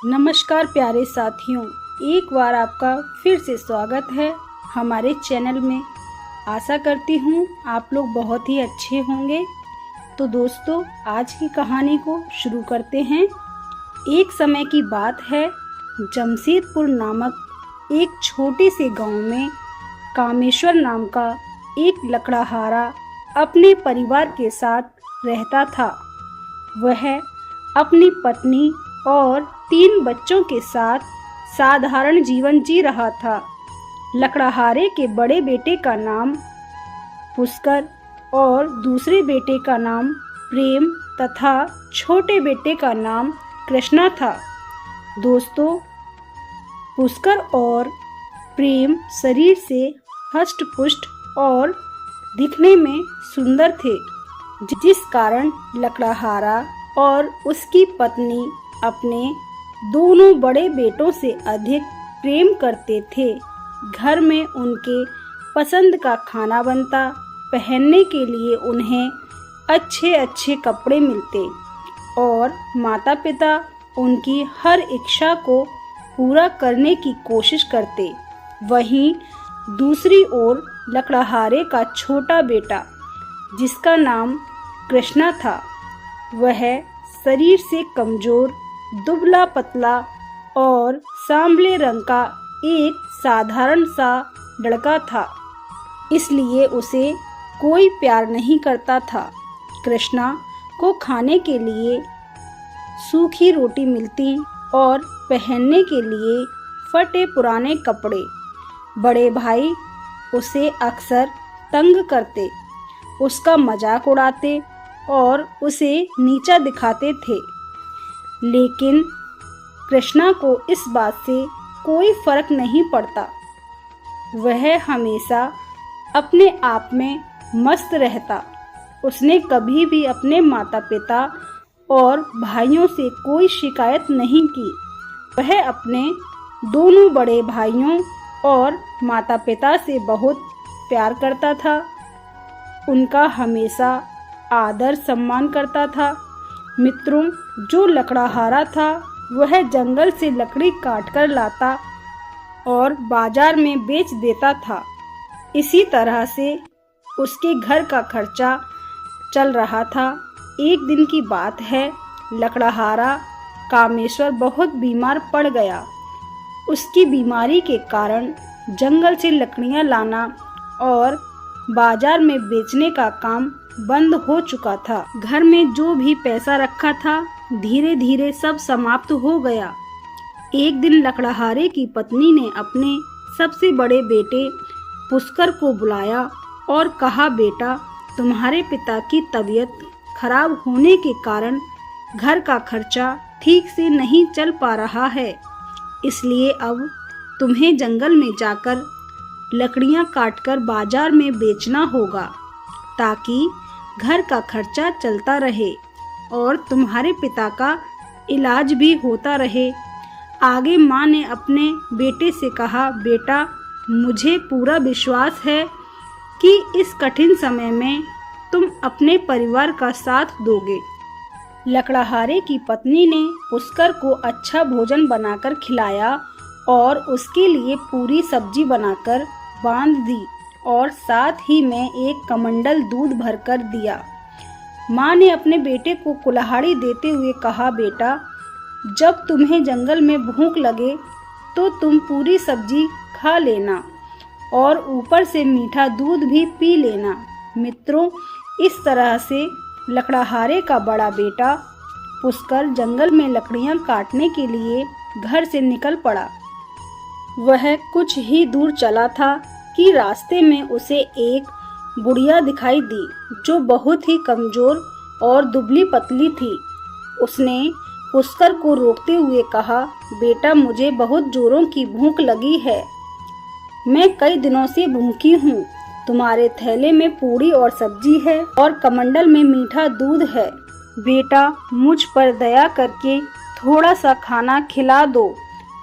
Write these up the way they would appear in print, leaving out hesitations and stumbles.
नमस्कार प्यारे साथियों, एक बार आपका फिर से स्वागत है हमारे चैनल में। आशा करती हूँ आप लोग बहुत ही अच्छे होंगे। तो दोस्तों, आज की कहानी को शुरू करते हैं। एक समय की बात है, जमशेदपुर नामक एक छोटे से गांव में कामेश्वर नाम का एक लकड़हारा अपने परिवार के साथ रहता था। वह अपनी पत्नी और 3 बच्चों के साथ साधारण जीवन जी रहा था। लकड़हारे के बड़े बेटे का नाम पुष्कर और दूसरे बेटे का नाम प्रेम तथा छोटे बेटे का नाम कृष्णा था। दोस्तों, पुष्कर और प्रेम शरीर से हष्ट-पुष्ट और दिखने में सुंदर थे, जिस कारण लकड़हारा और उसकी पत्नी अपने दोनों बड़े बेटों से अधिक प्रेम करते थे। घर में उनके पसंद का खाना बनता, पहनने के लिए उन्हें अच्छे अच्छे कपड़े मिलते और माता पिता उनकी हर इच्छा को पूरा करने की कोशिश करते। वहीं दूसरी ओर लकड़हारे का छोटा बेटा, जिसका नाम कृष्णा था, वह शरीर से कमजोर, दुबला पतला और सांवले रंग का एक साधारण सा लड़का था, इसलिए उसे कोई प्यार नहीं करता था। कृष्णा को खाने के लिए सूखी रोटी मिलती और पहनने के लिए फटे पुराने कपड़े। बड़े भाई उसे अक्सर तंग करते, उसका मजाक उड़ाते और उसे नीचा दिखाते थे, लेकिन कृष्णा को इस बात से कोई फर्क नहीं पड़ता। वह हमेशा अपने आप में मस्त रहता। उसने कभी भी अपने माता पिता और भाइयों से कोई शिकायत नहीं की। वह अपने दोनों बड़े भाइयों और माता पिता से बहुत प्यार करता था। उनका हमेशा आदर सम्मान करता था। मित्रों, जो लकड़हारा था वह जंगल से लकड़ी काटकर लाता और बाजार में बेच देता था। इसी तरह से उसके घर का खर्चा चल रहा था। एक दिन की बात है, लकड़हारा कामेश्वर बहुत बीमार पड़ गया। उसकी बीमारी के कारण जंगल से लकड़ियां लाना और बाजार में बेचने का काम बंद हो चुका था। घर में जो भी पैसा रखा था, धीरे धीरे सब समाप्त हो गया। एक दिन लकड़हारे की पत्नी ने अपने सबसे बड़े बेटे पुष्कर को बुलाया और कहा, बेटा, तुम्हारे पिता की तबीयत खराब होने के कारण घर का खर्चा ठीक से नहीं चल पा रहा है, इसलिए अब तुम्हें जंगल में जाकर लकड़ियां काटकर बाजार में बेचना होगा, ताकि घर का खर्चा चलता रहे और तुम्हारे पिता का इलाज भी होता रहे। आगे माँ ने अपने बेटे से कहा, बेटा, मुझे पूरा विश्वास है कि इस कठिन समय में तुम अपने परिवार का साथ दोगे। लकड़हारे की पत्नी ने पुष्कर को अच्छा भोजन बनाकर खिलाया और उसके लिए पूरी सब्जी बनाकर बांध दी और साथ ही में एक कमंडल दूध भरकर दिया। माँ ने अपने बेटे को कुल्हाड़ी देते हुए कहा, बेटा, जब तुम्हें जंगल में भूख लगे तो तुम पूरी सब्जी खा लेना और ऊपर से मीठा दूध भी पी लेना। मित्रों, इस तरह से लकड़हारे का बड़ा बेटा पुष्कर जंगल में लकड़ियां काटने के लिए घर से निकल पड़ा। वह कुछ ही दूर चला था कि रास्ते में उसे एक बुढ़िया दिखाई दी, जो बहुत ही कमजोर और दुबली पतली थी। उसने पुष्कर को रोकते हुए कहा, बेटा, मुझे बहुत जोरों की भूख लगी है। मैं कई दिनों से भूखी हूँ। तुम्हारे थैले में पूरी और सब्जी है और कमंडल में मीठा दूध है। बेटा, मुझ पर दया करके थोड़ा सा खाना खिला दो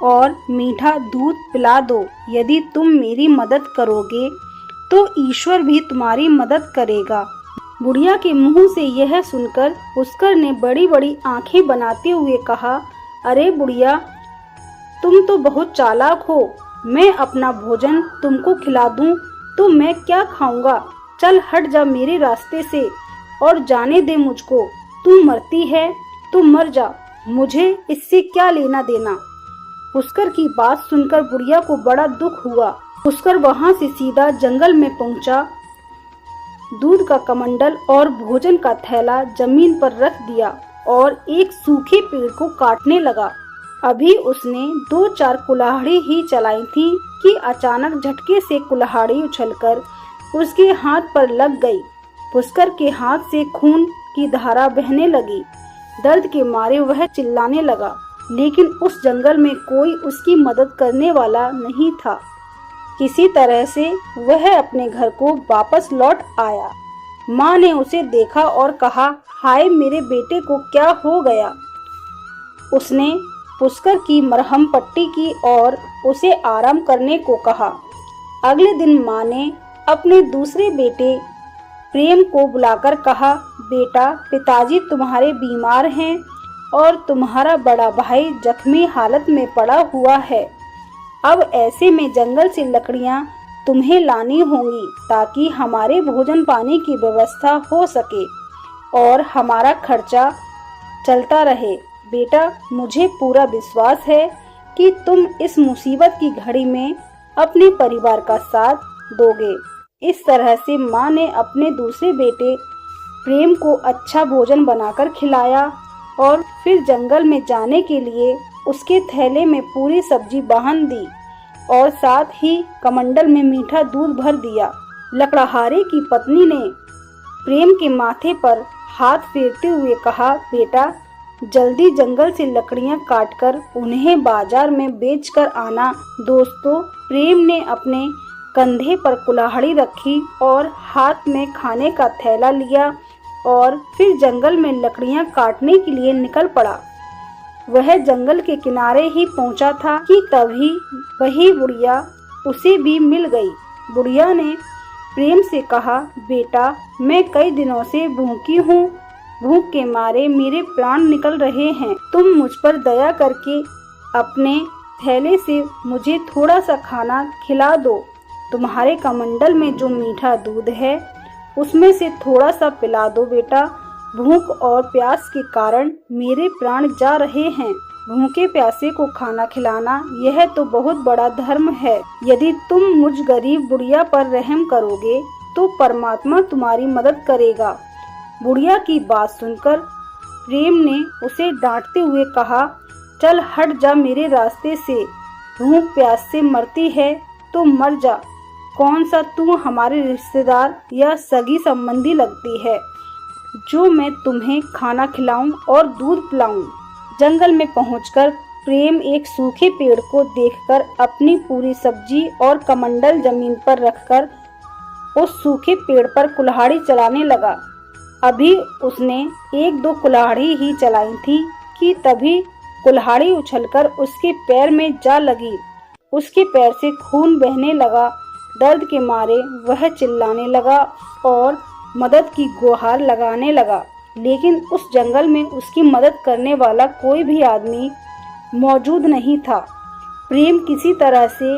और मीठा दूध पिला दो। यदि तुम मेरी मदद करोगे तो ईश्वर भी तुम्हारी मदद करेगा। बुढ़िया के मुंह से यह सुनकर पुष्कर ने बड़ी बड़ी आंखें बनाते हुए कहा, अरे बुढ़िया, तुम तो बहुत चालाक हो। मैं अपना भोजन तुमको खिला दूं तो मैं क्या खाऊंगा। चल हट जा मेरे रास्ते से और जाने दे मुझको। तू मरती है तो मर जा, मुझे इससे क्या लेना देना। पुष्कर की बात सुनकर बुढ़िया को बड़ा दुख हुआ। पुष्कर वहां से सीधा जंगल में पहुंचा। दूध का कमंडल और भोजन का थैला जमीन पर रख दिया और एक सूखे पेड़ को काटने लगा। अभी उसने 2-4 कुल्हाड़ी ही चलाई थी कि अचानक झटके से कुल्हाड़ी उछलकर उसके हाथ पर लग गई। पुष्कर के हाथ से खून की धारा बहने लगी। दर्द के मारे वह चिल्लाने लगा, लेकिन उस जंगल में कोई उसकी मदद करने वाला नहीं था। किसी तरह से वह अपने घर को वापस लौट आया। माँ ने उसे देखा और कहा, हाय मेरे बेटे को क्या हो गया। उसने पुष्कर की मरहम पट्टी की और उसे आराम करने को कहा। अगले दिन माँ ने अपने दूसरे बेटे प्रेम को बुलाकर कहा, बेटा, पिताजी तुम्हारे बीमार हैं और तुम्हारा बड़ा भाई जख्मी हालत में पड़ा हुआ है। अब ऐसे में जंगल से लकड़ियां तुम्हें लानी होंगी ताकि हमारे भोजन पानी की व्यवस्था हो सके और हमारा खर्चा चलता रहे। बेटा, मुझे पूरा विश्वास है कि तुम इस मुसीबत की घड़ी में अपने परिवार का साथ दोगे। इस तरह से माँ ने अपने दूसरे बेटे प्रेम को अच्छा भोजन बनाकर खिलाया और फिर जंगल में जाने के लिए उसके थैले में पूरी सब्जी बांध दी और साथ ही कमंडल में मीठा दूध भर दिया। लकड़हारे की पत्नी ने प्रेम के माथे पर हाथ फेरते हुए कहा, बेटा, जल्दी जंगल से लकड़ियां काटकर उन्हें बाजार में बेचकर आना। दोस्तों, प्रेम ने अपने कंधे पर कुल्हाड़ी रखी और हाथ में खाने का थैला लिया और फिर जंगल में लकड़ियां काटने के लिए निकल पड़ा। वह जंगल के किनारे ही पहुंचा था कि तभी वही बुढ़िया उसे भी मिल गई। बुढ़िया ने प्रेम से कहा, बेटा, मैं कई दिनों से भूखी हूँ। भूख के मारे मेरे प्राण निकल रहे हैं। तुम मुझ पर दया करके अपने थैले से मुझे थोड़ा सा खाना खिला दो। तुम्हारे कमंडल में जो मीठा दूध है उसमें से थोड़ा सा पिला दो बेटा। भूख और प्यास के कारण मेरे प्राण जा रहे हैं। भूखे प्यासे को खाना खिलाना यह तो बहुत बड़ा धर्म है। यदि तुम मुझ गरीब बुढ़िया पर रहम करोगे तो परमात्मा तुम्हारी मदद करेगा। बुढ़िया की बात सुनकर प्रेम ने उसे डांटते हुए कहा, चल हट जा मेरे रास्ते से। भूख प्यास से मरती है तो मर जा। कौन सा तू हमारे रिश्तेदार या सगी संबंधी लगती है जो मैं तुम्हें खाना खिलाऊं और दूध पिलाऊं। जंगल में पहुंचकर प्रेम एक सूखे पेड़ को देखकर अपनी पूरी सब्जी और कमंडल जमीन पर रखकर उस सूखे पेड़ पर कुल्हाड़ी चलाने लगा। अभी उसने 1-2 कुल्हाड़ी ही चलाई थी कि तभी कुल्हाड़ी उछलकर उसके पैर में जा लगी। उसके पैर से खून बहने लगा। दर्द के मारे वह चिल्लाने लगा और मदद की गुहार लगाने लगा, लेकिन उस जंगल में उसकी मदद करने वाला कोई भी आदमी मौजूद नहीं था। प्रेम किसी तरह से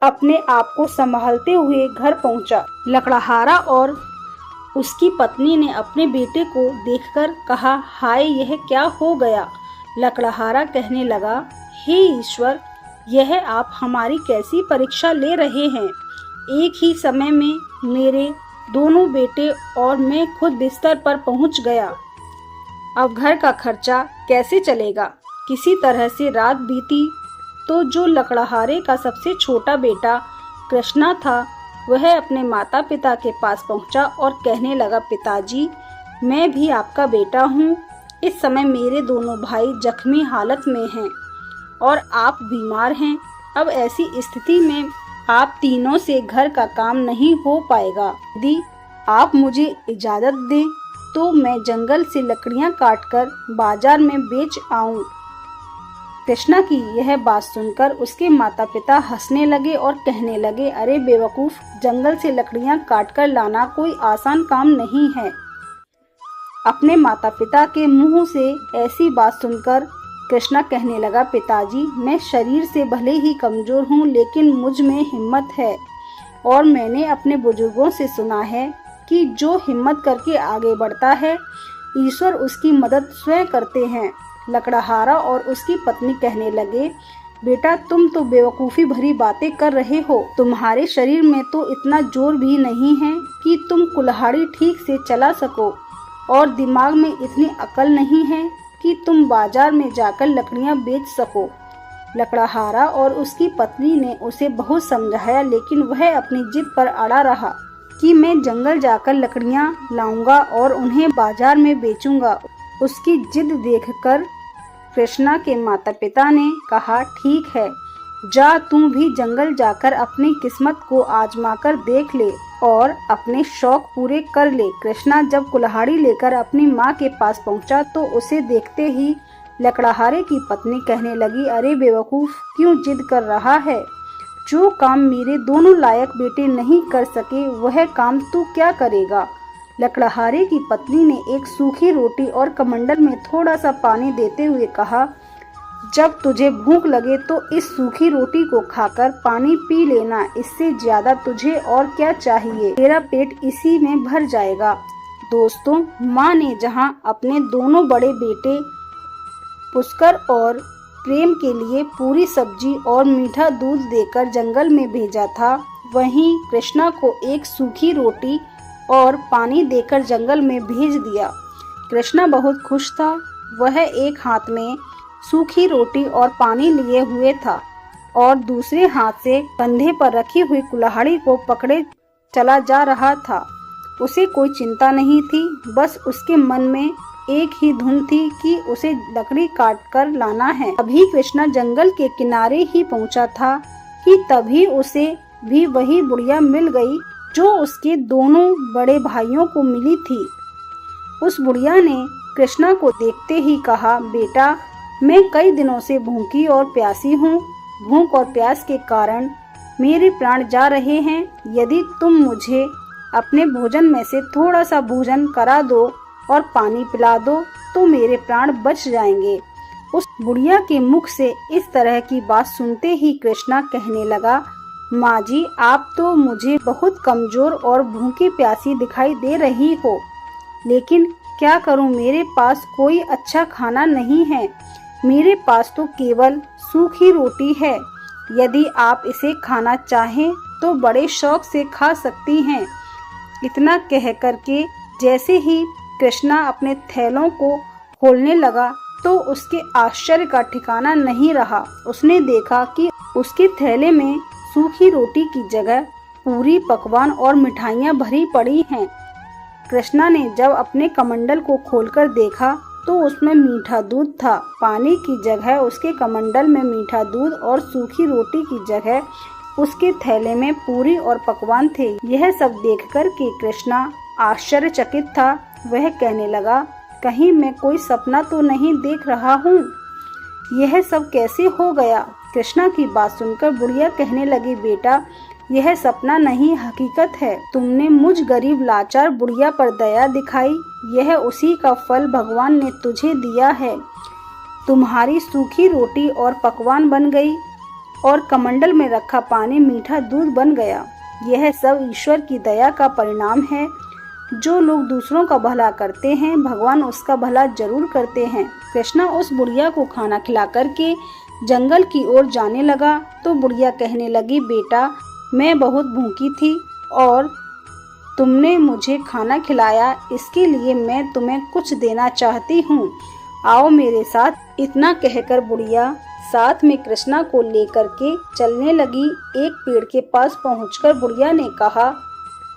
अपने आप को संभालते हुए घर पहुंचा। लकड़हारा और उसकी पत्नी ने अपने बेटे को देखकर कहा, हाय, यह क्या हो गया। लकड़हारा कहने लगा, हे ईश्वर, यह आप हमारी कैसी परीक्षा ले रहे हैं। एक ही समय में मेरे दोनों बेटे और मैं खुद बिस्तर पर पहुंच गया। अब घर का खर्चा कैसे चलेगा। किसी तरह से रात बीती तो जो लकड़हारे का सबसे छोटा बेटा कृष्णा था वह अपने माता पिता के पास पहुंचा और कहने लगा, पिताजी, मैं भी आपका बेटा हूं। इस समय मेरे दोनों भाई जख्मी हालत में हैं और आप बीमार हैं। अब ऐसी स्थिति में आप तीनों से घर का काम नहीं हो पाएगा। यदि आप मुझे इजाज़त दें तो मैं जंगल से लकड़ियां काटकर बाजार में बेच आऊं। कृष्णा की यह बात सुनकर उसके माता पिता हंसने लगे और कहने लगे, अरे बेवकूफ, जंगल से लकड़ियां काटकर लाना कोई आसान काम नहीं है। अपने माता पिता के मुंह से ऐसी बात सुनकर कृष्णा कहने लगा, पिताजी, मैं शरीर से भले ही कमजोर हूँ, लेकिन मुझ में हिम्मत है और मैंने अपने बुजुर्गों से सुना है कि जो हिम्मत करके आगे बढ़ता है, ईश्वर उसकी मदद स्वयं करते हैं। लकड़हारा और उसकी पत्नी कहने लगे, बेटा, तुम तो बेवकूफ़ी भरी बातें कर रहे हो। तुम्हारे शरीर में तो इतना जोर भी नहीं है कि तुम कुल्हाड़ी ठीक से चला सको, और दिमाग में इतनी अकल नहीं है कि तुम बाजार में जाकर लकड़ियां बेच सको। लकड़हारा और उसकी पत्नी ने उसे बहुत समझाया, लेकिन वह अपनी जिद पर अड़ा रहा कि मैं जंगल जाकर लकड़ियां लाऊंगा और उन्हें बाजार में बेचूंगा। उसकी जिद देखकर कृष्णा के माता पिता ने कहा, ठीक है, जा, तू भी जंगल जाकर अपनी किस्मत को आजमा कर देख ले और अपने शौक पूरे कर ले। कृष्णा जब कुल्हाड़ी लेकर अपनी माँ के पास पहुँचा तो उसे देखते ही लकड़हारे की पत्नी कहने लगी, अरे बेवकूफ़, क्यों जिद कर रहा है? जो काम मेरे दोनों लायक बेटे नहीं कर सके, वह काम तू क्या करेगा? लकड़हारे की पत्नी ने एक सूखी रोटी और कमंडल में थोड़ा सा पानी देते हुए कहा, जब तुझे भूख लगे तो इस सूखी रोटी को खाकर पानी पी लेना, इससे ज्यादा तुझे और क्या चाहिए? तेरा पेट इसी में भर जाएगा। दोस्तों, माँ ने जहाँ अपने दोनों बड़े बेटे पुष्कर और प्रेम के लिए पूरी सब्जी और मीठा दूध देकर जंगल में भेजा था, वहीं कृष्णा को एक सूखी रोटी और पानी देकर जंगल में भेज दिया। कृष्णा बहुत खुश था। वह एक हाथ में सूखी रोटी और पानी लिए हुए था और दूसरे हाथ से कंधे पर रखी हुई कुल्हाड़ी को पकड़े चला जा रहा था। उसे कोई चिंता नहीं थी, बस उसके मन में एक ही धुन थी कि उसे लकड़ी काट कर लाना है। अभी कृष्णा जंगल के किनारे ही पहुंचा था कि तभी उसे भी वही बुढ़िया मिल गई जो उसके दोनों बड़े भाइयों को मिली थी। उस बुढ़िया ने कृष्णा को देखते ही कहा, बेटा, मैं कई दिनों से भूखी और प्यासी हूँ। भूख और प्यास के कारण मेरे प्राण जा रहे हैं। यदि तुम मुझे अपने भोजन में से थोड़ा सा भोजन करा दो और पानी पिला दो तो मेरे प्राण बच जाएंगे। उस बुढ़िया के मुख से इस तरह की बात सुनते ही कृष्णा कहने लगा, माँ जी, आप तो मुझे बहुत कमजोर और भूखी प्यासी दिखाई दे रही हो, लेकिन क्या करूँ, मेरे पास कोई अच्छा खाना नहीं है। मेरे पास तो केवल सूखी रोटी है। यदि आप इसे खाना चाहें तो बड़े शौक से खा सकती हैं। इतना कह करके जैसे ही कृष्णा अपने थैलों को खोलने लगा तो उसके आश्चर्य का ठिकाना नहीं रहा। उसने देखा कि उसके थैले में सूखी रोटी की जगह पूरी, पकवान और मिठाइयाँ भरी पड़ी हैं। कृष्णा ने जब अपने कमंडल को खोलकर देखा तो उसमें मीठा दूध था। पानी की जगह उसके कमंडल में मीठा दूध और सूखी रोटी की जगह उसके थैले में पूरी और पकवान थे। यह सब देखकर के कृष्णा आश्चर्यचकित था। वह कहने लगा, कहीं मैं कोई सपना तो नहीं देख रहा हूँ? यह सब कैसे हो गया? कृष्णा की बात सुनकर बुढ़िया कहने लगी, बेटा, यह सपना नहीं, हकीकत है। तुमने मुझ गरीब लाचार बुढ़िया पर दया दिखाई, यह उसी का फल भगवान ने तुझे दिया है। तुम्हारी सूखी रोटी और पकवान बन गई और कमंडल में रखा पानी मीठा दूध बन गया। यह सब ईश्वर की दया का परिणाम है। जो लोग दूसरों का भला करते हैं, भगवान उसका भला जरूर करते हैं। कृष्णा उस बुढ़िया को खाना खिला करके जंगल की ओर जाने लगा तो बुढ़िया कहने लगी, बेटा, मैं बहुत भूखी थी और तुमने मुझे खाना खिलाया, इसके लिए मैं तुम्हें कुछ देना चाहती हूँ। आओ मेरे साथ। इतना कहकर बुढ़िया साथ में कृष्णा को लेकर के चलने लगी। एक पेड़ के पास पहुंचकर बुढ़िया ने कहा,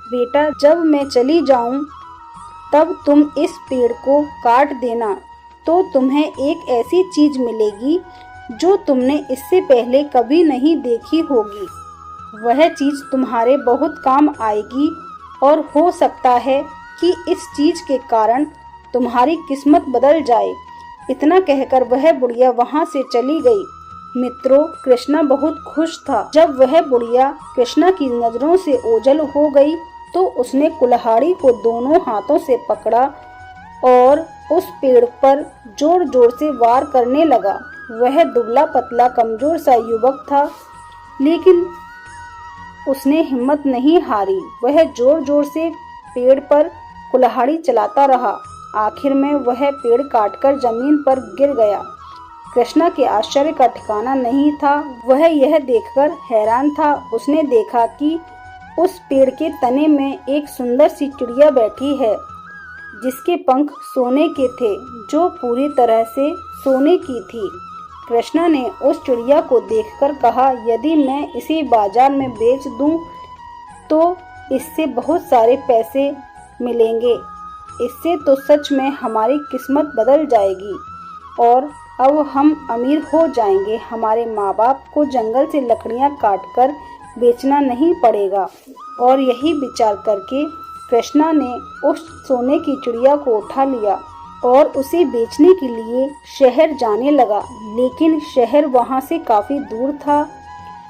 बेटा, जब मैं चली जाऊं तब तुम इस पेड़ को काट देना, तो तुम्हें एक ऐसी चीज मिलेगी जो तुमने इससे पहले कभी नहीं देखी होगी। वह चीज तुम्हारे बहुत काम आएगी और हो सकता है कि इस चीज के कारण तुम्हारी किस्मत बदल जाए। इतना कहकर वह बुढ़िया वहां से चली गई। मित्रों, कृष्णा बहुत खुश था। जब वह बुढ़िया कृष्णा की नजरों से ओझल हो गई तो उसने कुल्हाड़ी को दोनों हाथों से पकड़ा और उस पेड़ पर जोर जोर से वार करने लगा। वह दुबला पतला कमजोर सा युवक था, लेकिन उसने हिम्मत नहीं हारी। वह जोर जोर से पेड़ पर कुल्हाड़ी चलाता रहा। आखिर में वह पेड़ काटकर जमीन पर गिर गया। कृष्णा के आश्चर्य का ठिकाना नहीं था। वह यह देखकर हैरान था। उसने देखा कि उस पेड़ के तने में एक सुंदर सी चिड़िया बैठी है, जिसके पंख सोने के थे, जो पूरी तरह से सोने की थी। कृष्णा ने उस चिड़िया को देखकर कहा, यदि मैं इसे बाजार में बेच दूं तो इससे बहुत सारे पैसे मिलेंगे। इससे तो सच में हमारी किस्मत बदल जाएगी और अब हम अमीर हो जाएंगे। हमारे माँ बाप को जंगल से लकड़ियाँ काटकर बेचना नहीं पड़ेगा। और यही विचार करके कृष्णा ने उस सोने की चिड़िया को उठा लिया और उसे बेचने के लिए शहर जाने लगा। लेकिन शहर वहाँ से काफी दूर था।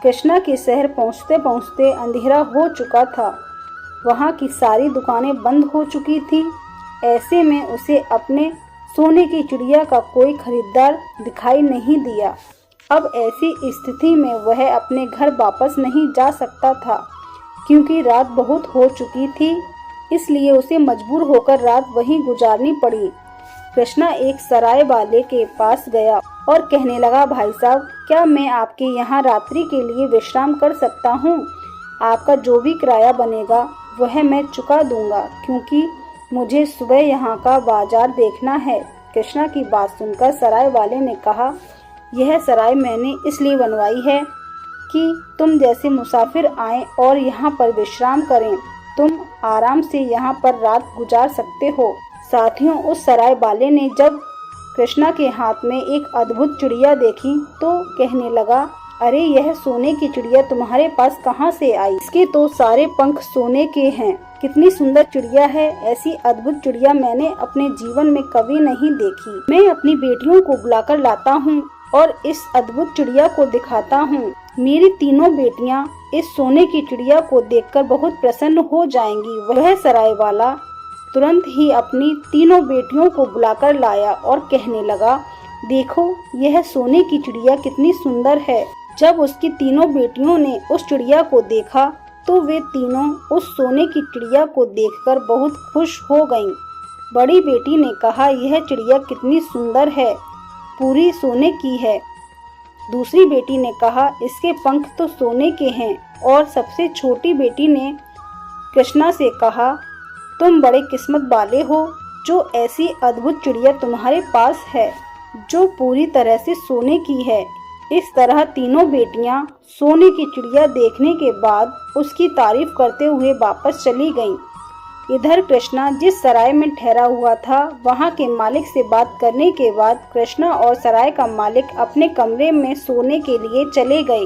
कृष्णा के शहर पहुँचते पहुँचते अंधेरा हो चुका था। वहाँ की सारी दुकानें बंद हो चुकी थी। ऐसे में उसे अपने सोने की चिड़िया का कोई खरीदार दिखाई नहीं दिया। अब ऐसी स्थिति में वह अपने घर वापस नहीं जा सकता था, क्योंकि रात बहुत हो चुकी थी। इसलिए उसे मजबूर होकर रात वहीं गुजारनी पड़ी। कृष्णा एक सराय वाले के पास गया और कहने लगा, भाई साहब, क्या मैं आपके यहाँ रात्रि के लिए विश्राम कर सकता हूँ? आपका जो भी किराया बनेगा वह मैं चुका दूंगा, क्योंकि मुझे सुबह यहाँ का बाजार देखना है। कृष्णा की बात सुनकर सराय वाले ने कहा, यह सराय मैंने इसलिए बनवाई है कि तुम जैसे मुसाफिर आएं और यहाँ पर विश्राम करें। तुम आराम से यहाँ पर रात गुजार सकते हो। साथियों, उस सराय वाले ने जब कृष्णा के हाथ में एक अद्भुत चिड़िया देखी तो कहने लगा, अरे यह सोने की चिड़िया तुम्हारे पास कहाँ से आई? इसके तो सारे पंख सोने के हैं। कितनी सुंदर चिड़िया है। ऐसी अद्भुत चिड़िया मैंने अपने जीवन में कभी नहीं देखी। मैं अपनी बेटियों को बुलाकर लाता हूँ और इस अद्भुत चिड़िया को दिखाता हूँ। मेरी तीनों बेटियाँ इस सोने की चिड़िया को देखकर बहुत प्रसन्न हो जाएंगी। वह सराय वाला तुरंत ही अपनी तीनों बेटियों को बुलाकर लाया और कहने लगा, देखो यह सोने की चिड़िया कितनी सुंदर है। जब उसकी तीनों बेटियों ने उस चिड़िया को देखा तो वे तीनों उस सोने की चिड़िया को देखकर बहुत खुश हो गईं। बड़ी बेटी ने कहा, यह चिड़िया कितनी सुंदर है, पूरी सोने की है। दूसरी बेटी ने कहा, इसके पंख तो सोने के हैं। और सबसे छोटी बेटी ने कृष्णा से कहा, तुम बड़े किस्मत वाले हो, जो ऐसी अद्भुत चिड़िया तुम्हारे पास है, जो पूरी तरह से सोने की है। इस तरह तीनों बेटियां सोने की चिड़िया देखने के बाद उसकी तारीफ करते हुए वापस चली गईं। इधर कृष्णा जिस सराय में ठहरा हुआ था, वहां के मालिक से बात करने के बाद कृष्णा और सराय का मालिक अपने कमरे में सोने के लिए चले गए।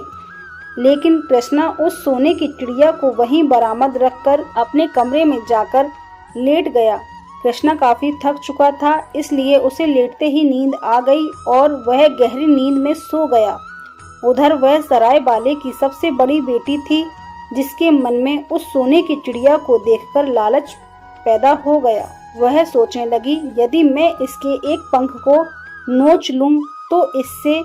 लेकिन कृष्णा उस सोने की चिड़िया को वहीं बरामद रखकर अपने कमरे में जाकर लेट गया। कृष्णा काफी थक चुका था, इसलिए उसे लेटते ही नींद आ गई और वह गहरी नींद में सो गया। उधर वह सराय वाले की सबसे बड़ी बेटी थी, जिसके मन में उस सोने की चिड़िया को देखकर लालच पैदा हो गया। वह सोचने लगी, यदि मैं इसके एक पंख को नोच लूं तो इससे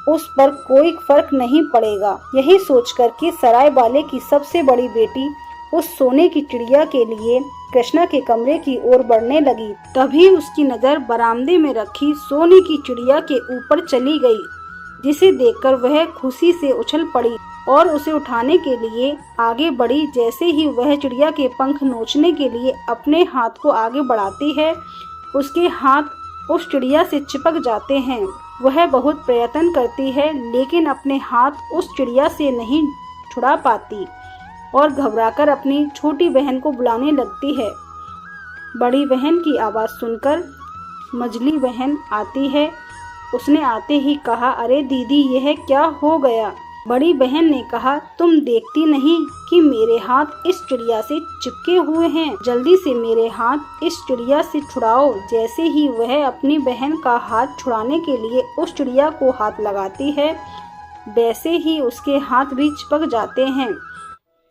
उस पर कोई फर्क नहीं पड़ेगा। यही सोचकर कि सराय वाले की सबसे बड़ी बेटी उस सोने की चिड़िया के लिए कृष्णा के कमरे की ओर बढ़ने लगी। तभी उसकी नज़र बरामदे में रखी सोने की चिड़िया के ऊपर चली गई, जिसे देखकर वह खुशी से उछल पड़ी और उसे उठाने के लिए आगे बढ़ी। जैसे ही वह चिड़िया के पंख नोचने के लिए अपने हाथ को आगे बढ़ाती है, उसके हाथ उस चिड़िया से चिपक जाते हैं। वह बहुत प्रयत्न करती है, लेकिन अपने हाथ उस चिड़िया से नहीं छुड़ा पाती और घबराकर अपनी छोटी बहन को बुलाने लगती है। बड़ी बहन की आवाज़ सुनकर मझली बहन आती है। उसने आते ही कहा, अरे दीदी, यह क्या हो गया? बड़ी बहन ने कहा, तुम देखती नहीं कि मेरे हाथ इस चिड़िया से चिपके हुए हैं? जल्दी से मेरे हाथ इस चिड़िया से छुड़ाओ। जैसे ही वह अपनी बहन का हाथ छुड़ाने के लिए उस चिड़िया को हाथ लगाती है, वैसे ही उसके हाथ भी चिपक जाते हैं।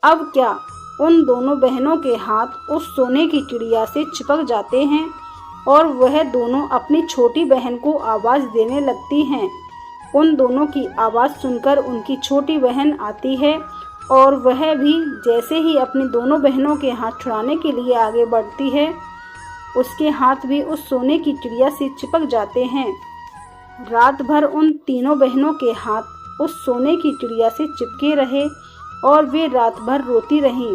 अब क्या उन दोनों बहनों के हाथ उस सोने की चिड़िया से चिपक जाते हैं। और वह दोनों अपनी छोटी बहन को आवाज़ देने लगती हैं। उन दोनों की आवाज़ सुनकर उनकी छोटी बहन आती है और वह भी जैसे ही अपनी दोनों बहनों के हाथ छुड़ाने के लिए आगे बढ़ती है, उसके हाथ भी उस सोने की चिड़िया से चिपक जाते हैं। रात भर उन तीनों बहनों के हाथ उस सोने की चिड़िया से चिपके रहे और वे रात भर रोती रहीं।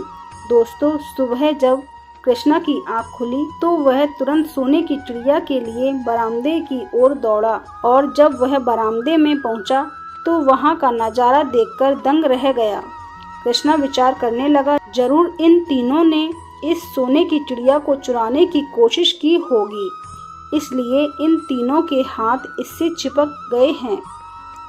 दोस्तों, सुबह जब कृष्णा की आंख खुली तो वह तुरंत सोने की चिड़िया के लिए बरामदे की ओर दौड़ा और जब वह बरामदे में पहुंचा तो वहां का नजारा देखकर दंग रह गया। कृष्णा विचार करने लगा, जरूर इन तीनों ने इस सोने की चिड़िया को चुराने की कोशिश की होगी, इसलिए इन तीनों के हाथ इससे चिपक गए हैं।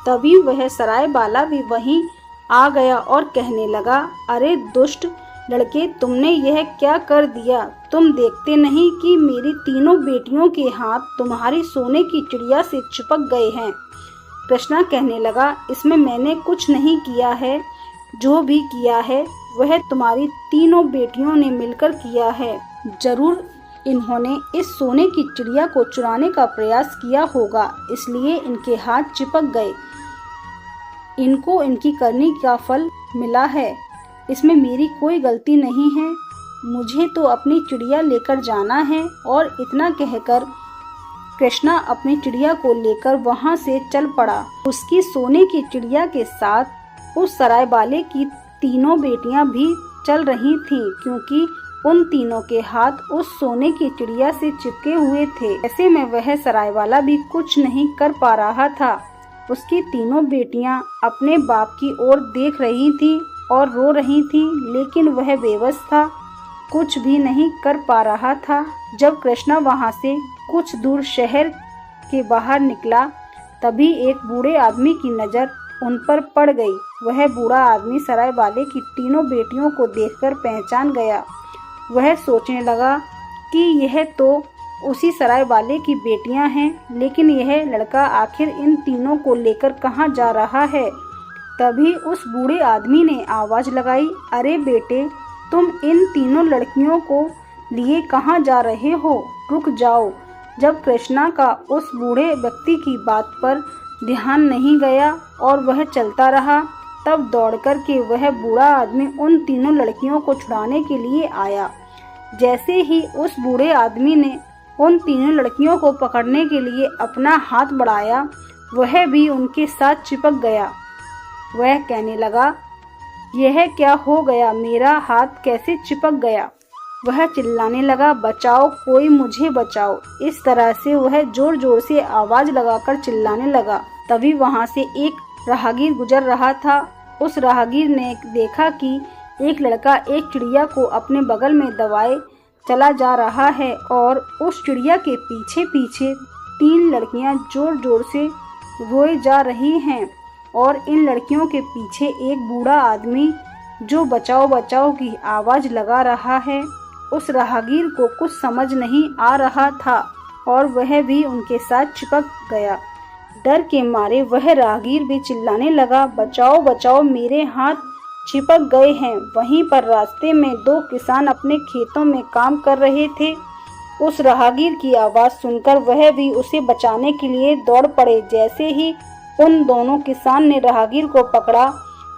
तभी वह सराय बाला भी वहीं आ गया और कहने लगा, अरे दुष्ट लड़के, तुमने यह क्या कर दिया? तुम देखते नहीं कि मेरी तीनों बेटियों के हाथ तुम्हारी सोने की चिड़िया से चिपक गए हैं। कृष्णा कहने लगा, इसमें मैंने कुछ नहीं किया है, जो भी किया है वह तुम्हारी तीनों बेटियों ने मिलकर किया है। जरूर इन्होंने इस सोने की चिड़िया को चुराने का प्रयास किया होगा, इसलिए इनके हाथ चिपक गए। इनको इनकी करनी का फल मिला है, इसमें मेरी कोई गलती नहीं है। मुझे तो अपनी चिड़िया लेकर जाना है। और इतना कहकर कृष्णा अपनी चिड़िया को लेकर वहां से चल पड़ा। उसकी सोने की चिड़िया के साथ उस सराय वाले की तीनों बेटियां भी चल रही थीं, क्योंकि उन तीनों के हाथ उस सोने की चिड़िया से चिपके हुए थे। ऐसे में वह सराय वाला भी कुछ नहीं कर पा रहा था। उसकी तीनों बेटियां अपने बाप की ओर देख रही थीं और रो रही थी, लेकिन वह बेबस था, कुछ भी नहीं कर पा रहा था। जब कृष्णा वहां से कुछ दूर शहर के बाहर निकला, तभी एक बूढ़े आदमी की नज़र उन पर पड़ गई। वह बूढ़ा आदमी सराय वाले की तीनों बेटियों को देखकर पहचान गया। वह सोचने लगा कि यह तो उसी सराय वाले की बेटियां हैं, लेकिन यह लड़का आखिर इन तीनों को लेकर कहाँ जा रहा है। तभी उस बूढ़े आदमी ने आवाज़ लगाई, अरे बेटे, तुम इन तीनों लड़कियों को लिए कहाँ जा रहे हो? रुक जाओ। जब कृष्णा का उस बूढ़े व्यक्ति की बात पर ध्यान नहीं गया और वह चलता रहा, तब दौड़ कर के वह बूढ़ा आदमी उन तीनों लड़कियों को छुड़ाने के लिए आया। जैसे ही उस बूढ़े आदमी ने उन तीनों लड़कियों को पकड़ने के लिए अपना हाथ बढ़ाया, वह भी उनके साथ चिपक गया। वह कहने लगा, यह क्या हो गया? मेरा हाथ कैसे चिपक गया? वह चिल्लाने लगा, बचाओ, कोई मुझे बचाओ। इस तरह से वह जोर जोर से आवाज लगाकर चिल्लाने लगा। तभी वहां से एक राहगीर गुजर रहा था। उस राहगीर ने देखा कि एक लड़का एक चिड़िया को अपने बगल में दबाए चला जा रहा है और उस चिड़िया के पीछे पीछे 3 लड़कियां जोर जोर से रोए जा रही हैं और इन लड़कियों के पीछे एक बूढ़ा आदमी जो बचाओ बचाओ की आवाज़ लगा रहा है। उस राहगीर को कुछ समझ नहीं आ रहा था और वह भी उनके साथ चिपक गया। डर के मारे वह राहगीर भी चिल्लाने लगा, बचाओ बचाओ, मेरे हाथ चिपक गए हैं। वहीं पर रास्ते में 2 किसान अपने खेतों में काम कर रहे थे। उस राहगीर की आवाज़ सुनकर वह भी उसे बचाने के लिए दौड़ पड़े। जैसे ही उन दोनों किसान ने राहगीर को पकड़ा,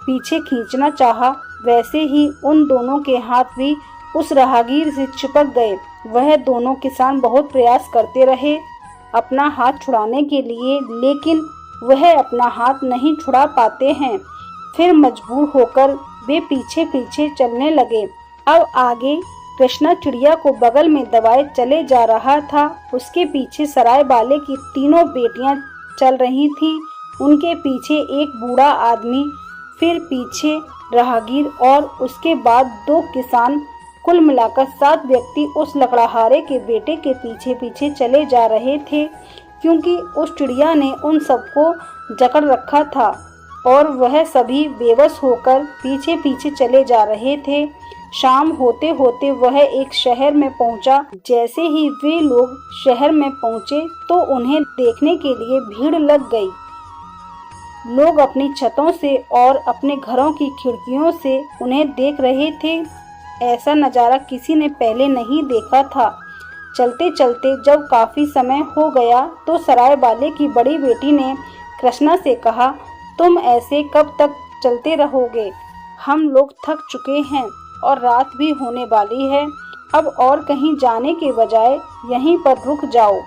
पीछे खींचना चाहा, वैसे ही उन दोनों के हाथ भी उस राहगीर से चिपक गए। वह दोनों किसान बहुत प्रयास करते रहे अपना हाथ छुड़ाने के लिए, लेकिन वह अपना हाथ नहीं छुड़ा पाते हैं। फिर मजबूर होकर वे पीछे पीछे चलने लगे। अब आगे कृष्णा चिड़िया को बगल में दबाए चले जा रहा था। उसके पीछे सराय वाले की तीनों बेटियां चल रही थीं। उनके पीछे एक बूढ़ा आदमी, फिर पीछे राहगीर और उसके बाद 2 किसान, कुल मिलाकर 7 व्यक्ति उस लकड़हारे के बेटे के पीछे पीछे चले जा रहे थे, क्योंकि उस चिड़िया ने उन सबको जकड़ रखा था और वह सभी बेबस होकर पीछे पीछे चले जा रहे थे। शाम होते होते वह एक शहर में पहुंचा। जैसे ही वे लोग शहर में पहुंचे तो उन्हें देखने के लिए भीड़ लग गई। लोग अपनी छतों से और अपने घरों की खिड़कियों से उन्हें देख रहे थे। ऐसा नज़ारा किसी ने पहले नहीं देखा था। चलते चलते जब काफी समय हो गया तो सराय वाले की बड़ी बेटी ने कृष्णा से कहा, तुम ऐसे कब तक चलते रहोगे? हम लोग थक चुके हैं और रात भी होने वाली है। अब और कहीं जाने के बजाय यहीं पर रुक जाओ।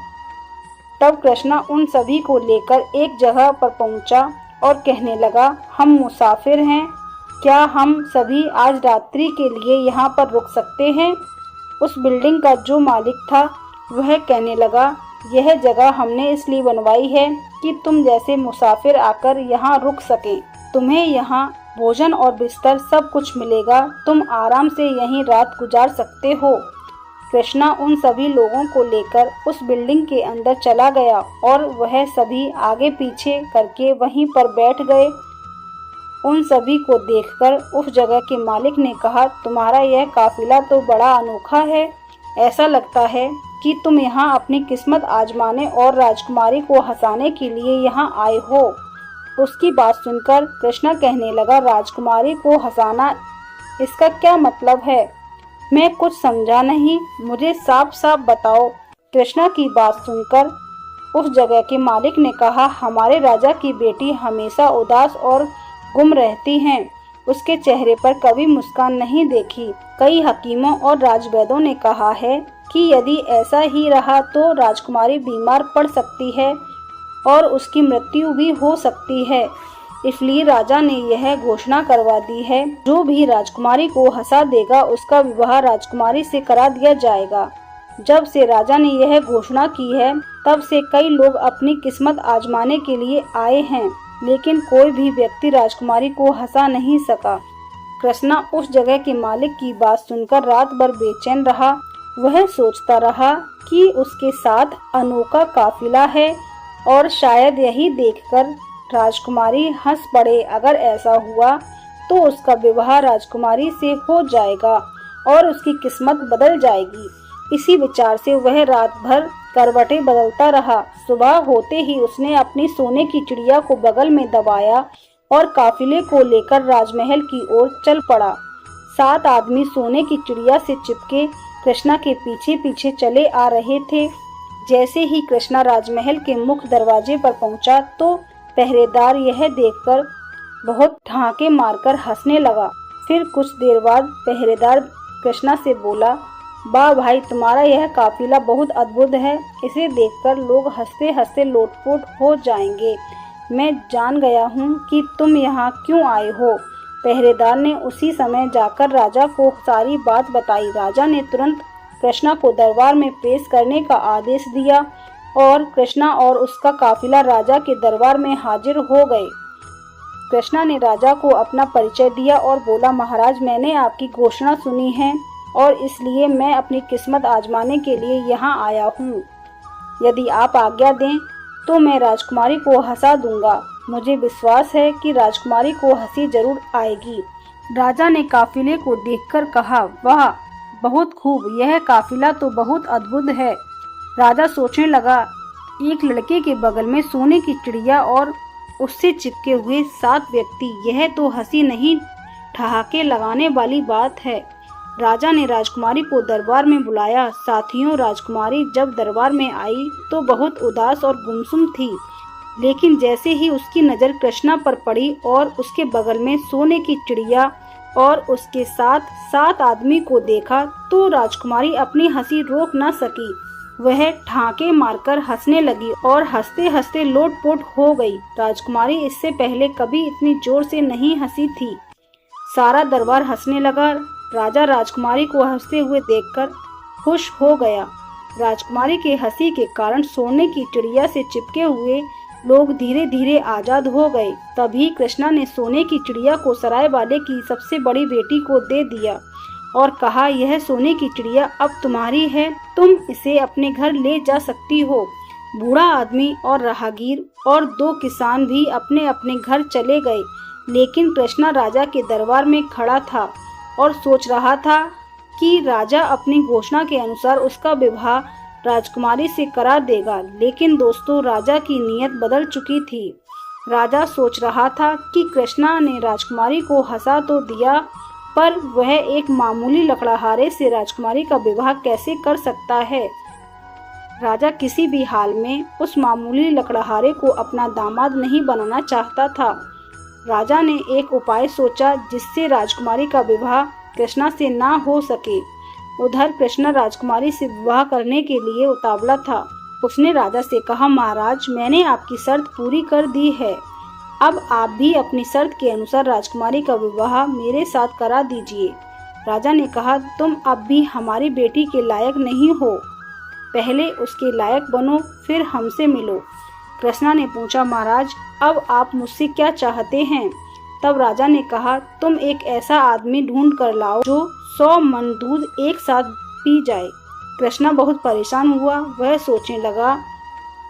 तब कृष्णा उन सभी को लेकर एक जगह पर पहुंचा और कहने लगा, हम मुसाफिर हैं, क्या हम सभी आज रात्रि के लिए यहाँ पर रुक सकते हैं? उस बिल्डिंग का जो मालिक था वह कहने लगा, यह जगह हमने इसलिए बनवाई है कि तुम जैसे मुसाफिर आकर यहाँ रुक सकें। तुम्हें यहाँ भोजन और बिस्तर सब कुछ मिलेगा, तुम आराम से यहीं रात गुजार सकते हो। कृष्णा उन सभी लोगों को लेकर उस बिल्डिंग के अंदर चला गया और वह सभी आगे पीछे करके वहीं पर बैठ गए। उन सभी को देखकर उस जगह के मालिक ने कहा, तुम्हारा यह काफिला तो बड़ा अनोखा है। ऐसा लगता है कि तुम यहाँ अपनी किस्मत आजमाने और राजकुमारी को हंसाने के लिए यहाँ आए हो। उसकी बात सुनकर कृष्णा कहने लगा, राजकुमारी को हंसाना, इसका क्या मतलब है? मैं कुछ समझा नहीं, मुझे साफ साफ बताओ। कृष्णा की बात सुनकर उस जगह के मालिक ने कहा, हमारे राजा की बेटी हमेशा उदास और गुम रहती हैं, उसके चेहरे पर कभी मुस्कान नहीं देखी। कई हकीमों और राजवैद्यों ने कहा है कि यदि ऐसा ही रहा तो राजकुमारी बीमार पड़ सकती है और उसकी मृत्यु भी हो सकती है। इसलिए राजा ने यह घोषणा करवा दी है, जो भी राजकुमारी को हंसा देगा उसका विवाह राजकुमारी से करा दिया जाएगा। जब से राजा ने यह घोषणा की है तब से कई लोग अपनी किस्मत आजमाने के लिए आए हैं, लेकिन कोई भी व्यक्ति राजकुमारी को हंसा नहीं सका। कृष्णा उस जगह के मालिक की बात सुनकर रात भर बेचैन रहा। वह सोचता रहा कि उसके साथ अनोखा काफिला है और शायद यही देखकर राजकुमारी हंस पड़े। अगर ऐसा हुआ तो उसका विवाह राजकुमारी से हो जाएगा और उसकी किस्मत बदल जाएगी। इसी विचार से वह रात भर करवटें बदलता रहा। सुबह होते ही उसने अपनी सोने की चिड़िया को बगल में दबाया और काफिले को लेकर राजमहल की ओर चल पड़ा। 7 आदमी सोने की चिड़िया से चिपके कृष्णा के पीछे पीछे चले आ रहे थे। जैसे ही कृष्णा राजमहल के मुख्य दरवाजे पर पहुंचा तो पहरेदार यह देखकर बहुत ठहाके मारकर हंसने लगा। फिर कुछ देर बाद पहरेदार कृष्णा से बोला, वाह भाई, तुम्हारा यह काफिला बहुत अद्भुत है। इसे देखकर लोग हंसते हंसते लोटपोट हो जाएंगे। मैं जान गया हूँ कि तुम यहाँ क्यों आए हो। पहरेदार ने उसी समय जाकर राजा को सारी बात बताई। राजा ने तुरंत कृष्णा को दरबार में पेश करने का आदेश दिया और कृष्णा और उसका काफिला राजा के दरबार में हाजिर हो गए। कृष्णा ने राजा को अपना परिचय दिया और बोला, महाराज, मैंने आपकी घोषणा सुनी है और इसलिए मैं अपनी किस्मत आजमाने के लिए यहाँ आया हूँ। यदि आप आज्ञा दें तो मैं राजकुमारी को हंसा दूंगा। मुझे विश्वास है कि राजकुमारी को हंसी जरूर आएगी। राजा ने काफिले को देखकर कहा, वाह, बहुत खूब, यह काफिला तो बहुत अद्भुत है। राजा सोचने लगा, एक लड़के के बगल में सोने की चिड़िया और उससे चिपके हुए 7 व्यक्ति, यह तो हंसी नहीं ठहाके लगाने वाली बात है। राजा ने राजकुमारी को दरबार में बुलाया। साथियों, राजकुमारी जब दरबार में आई तो बहुत उदास और गुमसुम थी, लेकिन जैसे ही उसकी नज़र कृष्णा पर पड़ी और उसके बगल में सोने की चिड़िया और उसके साथ 7 आदमी को देखा तो राजकुमारी अपनी हंसी रोक न सकी। वह ठहाके मारकर हंसने लगी और हंसते हंसते लोटपोट हो गई। राजकुमारी इससे पहले कभी इतनी जोर से नहीं हंसी थी। सारा दरबार हंसने लगा। राजा राजकुमारी को हंसते हुए देखकर खुश हो गया। राजकुमारी के हंसी के कारण सोने की चिड़िया से चिपके हुए लोग धीरे धीरे आजाद हो गए। तभी कृष्णा ने सोने की चिड़िया को सराय वाले की सबसे बड़ी बेटी को दे दिया और कहा, यह सोने की चिड़िया अब तुम्हारी है, तुम इसे अपने घर ले जा सकती हो। बूढ़ा आदमी और राहगीर और 2 किसान भी अपने अपने घर चले गए, लेकिन कृष्णा राजा के दरबार में खड़ा था और सोच रहा था कि राजा अपनी घोषणा के अनुसार उसका विवाह राजकुमारी से करा देगा। लेकिन दोस्तों, राजा की नीयत बदल चुकी थी। राजा सोच रहा था कि कृष्णा ने राजकुमारी को हंसा तो दिया, पर वह एक मामूली लकड़हारे से राजकुमारी का विवाह कैसे कर सकता है। राजा किसी भी हाल में उस मामूली लकड़हारे को अपना दामाद नहीं बनाना चाहता था। राजा ने एक उपाय सोचा जिससे राजकुमारी का विवाह कृष्णा से ना हो सके। उधर कृष्णा राजकुमारी से विवाह करने के लिए उतावला था। उसने राजा से कहा, महाराज, मैंने आपकी शर्त पूरी कर दी है। अब आप भी अपनी शर्त के अनुसार राजकुमारी का विवाह मेरे साथ करा दीजिए। राजा ने कहा, तुम अब भी हमारी बेटी के लायक नहीं हो। पहले उसके लायक बनो, फिर हमसे मिलो। कृष्णा ने पूछा, महाराज, अब आप मुझसे क्या चाहते हैं? तब राजा ने कहा, तुम एक ऐसा आदमी ढूंढ कर लाओ जो 100 मन दूध एक साथ पी जाए। कृष्णा बहुत परेशान हुआ। वह सोचने लगा,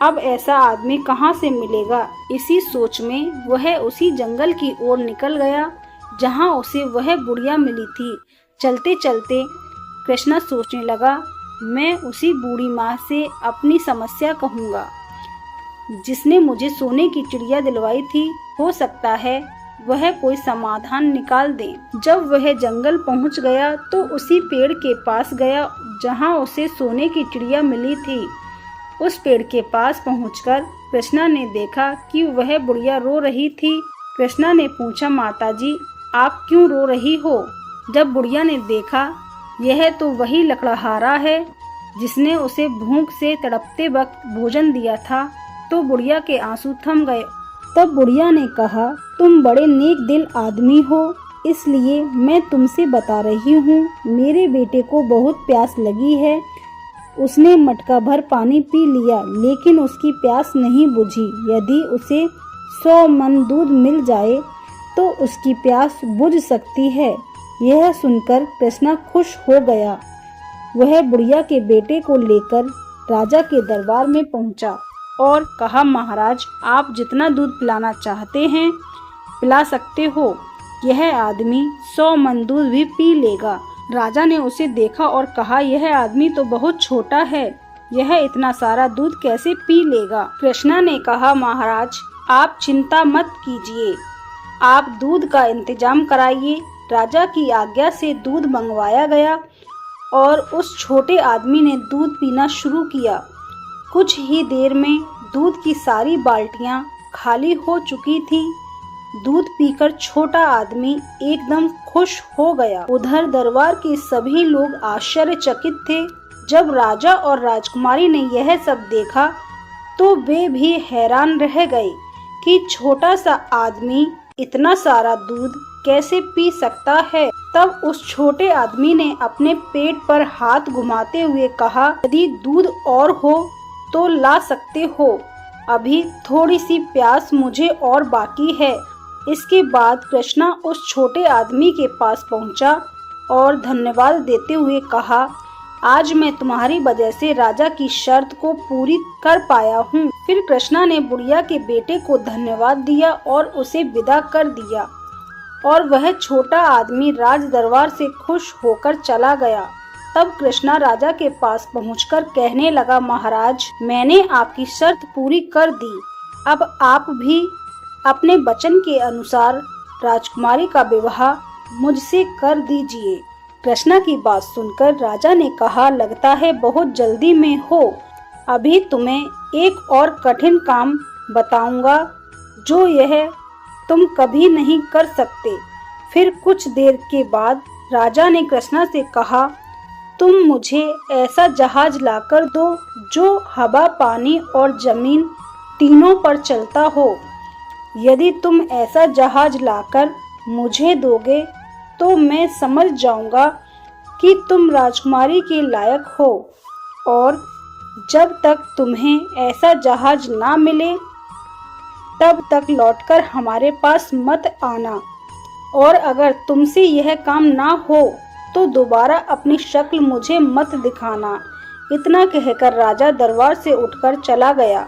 अब ऐसा आदमी कहाँ से मिलेगा। इसी सोच में वह उसी जंगल की ओर निकल गया जहाँ उसे वह बुढ़िया मिली थी। चलते चलते कृष्णा सोचने लगा, मैं उसी बूढ़ी माँ से अपनी समस्या कहूँगा जिसने मुझे सोने की चिड़िया दिलवाई थी। हो सकता है वह कोई समाधान निकाल दे। जब वह जंगल पहुंच गया तो उसी पेड़ के पास गया जहां उसे सोने की चिड़िया मिली थी। उस पेड़ के पास पहुंचकर कृष्णा ने देखा कि वह बुढ़िया रो रही थी। कृष्णा ने पूछा, माताजी, आप क्यों रो रही हो? जब बुढ़िया ने देखा यह तो वही लकड़हारा है जिसने उसे भूख से तड़पते वक्त भोजन दिया था, तो बुढ़िया के आंसू थम गए। तब बुढ़िया ने कहा, तुम बड़े नेक दिल आदमी हो, इसलिए मैं तुमसे बता रही हूँ, मेरे बेटे को बहुत प्यास लगी है। उसने मटका भर पानी पी लिया लेकिन उसकी प्यास नहीं बुझी। यदि उसे 100 मन दूध मिल जाए तो उसकी प्यास बुझ सकती है। यह सुनकर कृष्णा खुश हो गया। वह बुढ़िया के बेटे को लेकर राजा के दरबार में पहुंचा और कहा, महाराज, आप जितना दूध पिलाना चाहते हैं पिला सकते हो। यह आदमी 100 मन दूध भी पी लेगा। राजा ने उसे देखा और कहा, यह आदमी तो बहुत छोटा है, यह इतना सारा दूध कैसे पी लेगा? कृष्णा ने कहा, महाराज, आप चिंता मत कीजिए, आप दूध का इंतजाम कराइए। राजा की आज्ञा से दूध मंगवाया गया और उस छोटे आदमी ने दूध पीना शुरू किया। कुछ ही देर में दूध की सारी बाल्टियां खाली हो चुकी थीं। दूध पीकर छोटा आदमी एकदम खुश हो गया। उधर दरबार के सभी लोग आश्चर्यचकित थे। जब राजा और राजकुमारी ने यह सब देखा तो वे भी हैरान रह गए कि छोटा सा आदमी इतना सारा दूध कैसे पी सकता है। तब उस छोटे आदमी ने अपने पेट पर हाथ घुमाते हुए कहा, यदि दूध और हो तो ला सकते हो, अभी थोड़ी सी प्यास मुझे और बाकी है। इसके बाद कृष्णा उस छोटे आदमी के पास पहुंचा और धन्यवाद देते हुए कहा, आज मैं तुम्हारी वजह से राजा की शर्त को पूरी कर पाया हूँ। फिर कृष्णा ने बुढ़िया के बेटे को धन्यवाद दिया और उसे विदा कर दिया और वह छोटा आदमी राज दरबार से खुश होकर चला गया। तब कृष्णा राजा के पास पहुंचकर कहने लगा, महाराज, मैंने आपकी शर्त पूरी कर दी। अब आप भी अपने वचन के अनुसार राजकुमारी का विवाह मुझसे कर दीजिए। कृष्णा की बात सुनकर राजा ने कहा, लगता है बहुत जल्दी में हो। अभी तुम्हें एक और कठिन काम बताऊंगा जो यह तुम कभी नहीं कर सकते। फिर कुछ देर के बाद राजा ने कृष्णा से कहा, तुम मुझे ऐसा जहाज लाकर दो जो हवा, पानी और जमीन तीनों पर चलता हो। यदि तुम ऐसा जहाज लाकर मुझे दोगे तो मैं समझ जाऊंगा कि तुम राजकुमारी के लायक हो, और जब तक तुम्हें ऐसा जहाज ना मिले तब तक लौटकर हमारे पास मत आना, और अगर तुमसे यह काम ना हो तो दोबारा अपनी शक्ल मुझे मत दिखाना। इतना कहकर राजा दरबार से उठकर चला गया।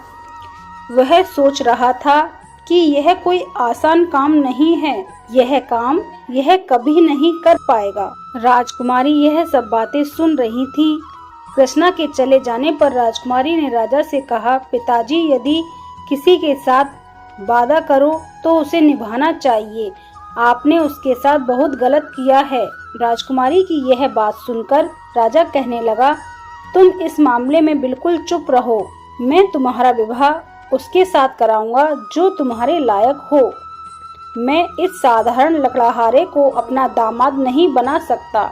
वह सोच रहा था कि यह कोई आसान काम नहीं है, यह काम यह कभी नहीं कर पाएगा। राजकुमारी यह सब बातें सुन रही थी। कृष्णा के चले जाने पर राजकुमारी ने राजा से कहा, पिताजी, यदि किसी के साथ वादा करो तो उसे निभाना चाहिए। आपने उसके साथ बहुत गलत किया है। राजकुमारी की यह बात सुनकर राजा कहने लगा, तुम इस मामले में बिल्कुल चुप रहो। मैं तुम्हारा विवाह उसके साथ कराऊंगा जो तुम्हारे लायक हो। मैं इस साधारण लकड़हारे को अपना दामाद नहीं बना सकता।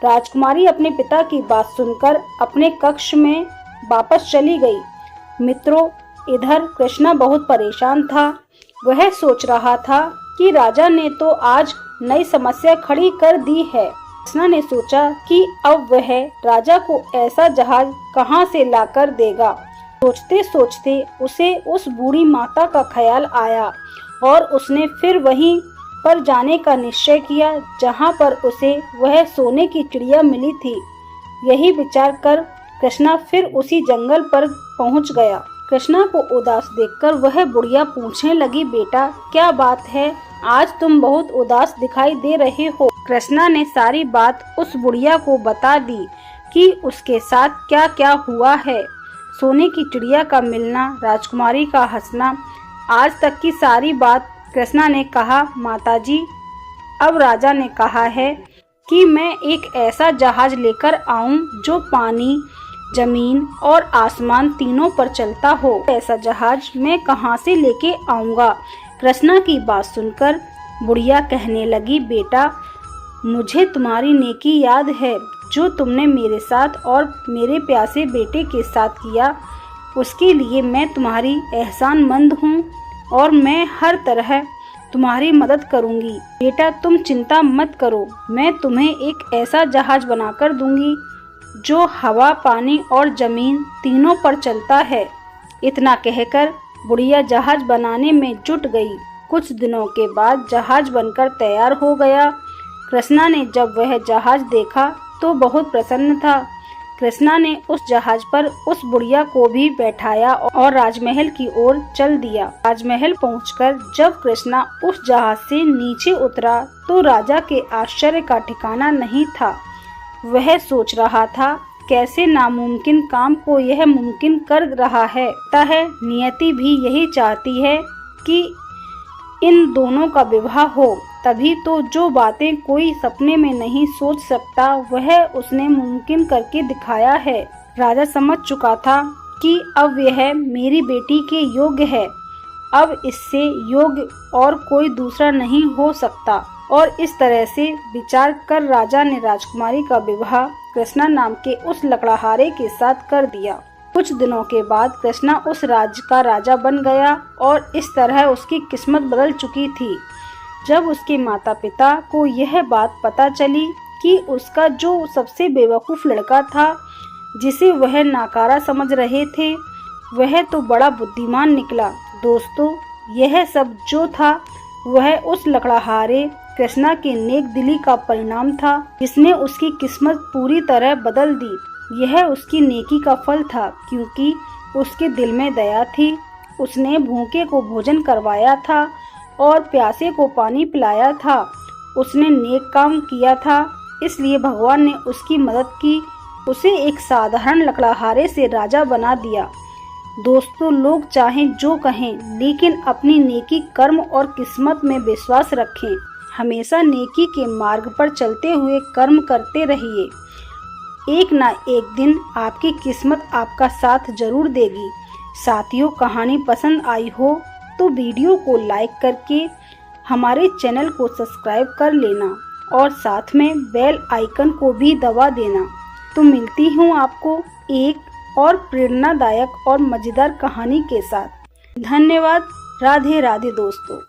राजकुमारी अपने पिता की बात सुनकर अपने कक्ष में वापस चली गई। मित्रों, इधर कृष्णा बहुत परेशान था। वह सोच रहा था कि राजा ने तो आज नई समस्या खड़ी कर दी है। कृष्णा ने सोचा कि अब वह राजा को ऐसा जहाज कहां से लाकर देगा। सोचते सोचते उसे उस बूढ़ी माता का ख्याल आया और उसने फिर वहीं पर जाने का निश्चय किया जहां पर उसे वह सोने की चिड़िया मिली थी। यही विचार कर कृष्णा फिर उसी जंगल पर पहुंच गया। कृष्णा को उदास देखकर वह बुढ़िया पूछने लगी, बेटा क्या बात है, आज तुम बहुत उदास दिखाई दे रहे हो। कृष्णा ने सारी बात उस बुढ़िया को बता दी कि उसके साथ क्या क्या हुआ है। सोने की चिड़िया का मिलना, राजकुमारी का हंसना, आज तक की सारी बात। कृष्णा ने कहा, माताजी, अब राजा ने कहा है कि मैं एक ऐसा जहाज लेकर आऊं जो पानी, जमीन और आसमान तीनों पर चलता हो। ऐसा जहाज मैं कहां से लेके आऊंगा। कृष्णा की बात सुनकर बुढ़िया कहने लगी, बेटा मुझे तुम्हारी नेकी याद है जो तुमने मेरे साथ और मेरे प्यासे बेटे के साथ किया। उसके लिए मैं तुम्हारी एहसानमंद हूँ और मैं हर तरह तुम्हारी मदद करूँगी। बेटा तुम चिंता मत करो, मैं तुम्हें एक ऐसा जहाज बनाकर दूंगी जो हवा, पानी और जमीन तीनों पर चलता है। इतना कहकर बुढ़िया जहाज बनाने में जुट गई। कुछ दिनों के बाद जहाज बनकर तैयार हो गया। कृष्णा ने जब वह जहाज देखा तो बहुत प्रसन्न था। कृष्णा ने उस जहाज पर उस बुढ़िया को भी बैठाया और राजमहल की ओर चल दिया। राजमहल पहुंचकर जब कृष्णा उस जहाज से नीचे उतरा तो राजा के आश्चर्य का ठिकाना नहीं था। वह सोच रहा था कैसे नामुमकिन काम को यह मुमकिन कर रहा है। लगता है नियति भी यही चाहती है कि इन दोनों का विवाह हो। तभी तो जो बातें कोई सपने में नहीं सोच सकता वह उसने मुमकिन करके दिखाया है। राजा समझ चुका था कि अब यह मेरी बेटी के योग्य है। अब इससे योग्य और कोई दूसरा नहीं हो सकता। और इस तरह से विचार कर राजा ने राजकुमारी का विवाह कृष्णा नाम के उस लकड़हारे के साथ कर दिया। कुछ दिनों के बाद कृष्णा उस राज्य का राजा बन गया और इस तरह उसकी किस्मत बदल चुकी थी। जब उसके माता पिता को यह बात पता चली कि उसका जो सबसे बेवकूफ़ लड़का था, जिसे वह नाकारा समझ रहे थे, वह तो बड़ा बुद्धिमान निकला। दोस्तों, यह सब जो था वह उस लकड़हारे कृष्णा के नेक दिली का परिणाम था, जिसने उसकी किस्मत पूरी तरह बदल दी। यह उसकी नेकी का फल था, क्योंकि उसके दिल में दया थी। उसने भूखे को भोजन करवाया था और प्यासे को पानी पिलाया था। उसने नेक काम किया था, इसलिए भगवान ने उसकी मदद की। उसे एक साधारण लकड़हारे से राजा बना दिया। दोस्तों, लोग चाहें जो कहें, लेकिन अपनी नेकी, कर्म और किस्मत में विश्वास रखें। हमेशा नेकी के मार्ग पर चलते हुए कर्म करते रहिए। एक ना एक दिन आपकी किस्मत आपका साथ जरूर देगी। साथियों, कहानी पसंद आई हो तो वीडियो को लाइक करके हमारे चैनल को सब्सक्राइब कर लेना और साथ में बेल आइकन को भी दबा देना। तो मिलती हूँ आपको एक और प्रेरणादायक और मज़ेदार कहानी के साथ। धन्यवाद। राधे राधे दोस्तों।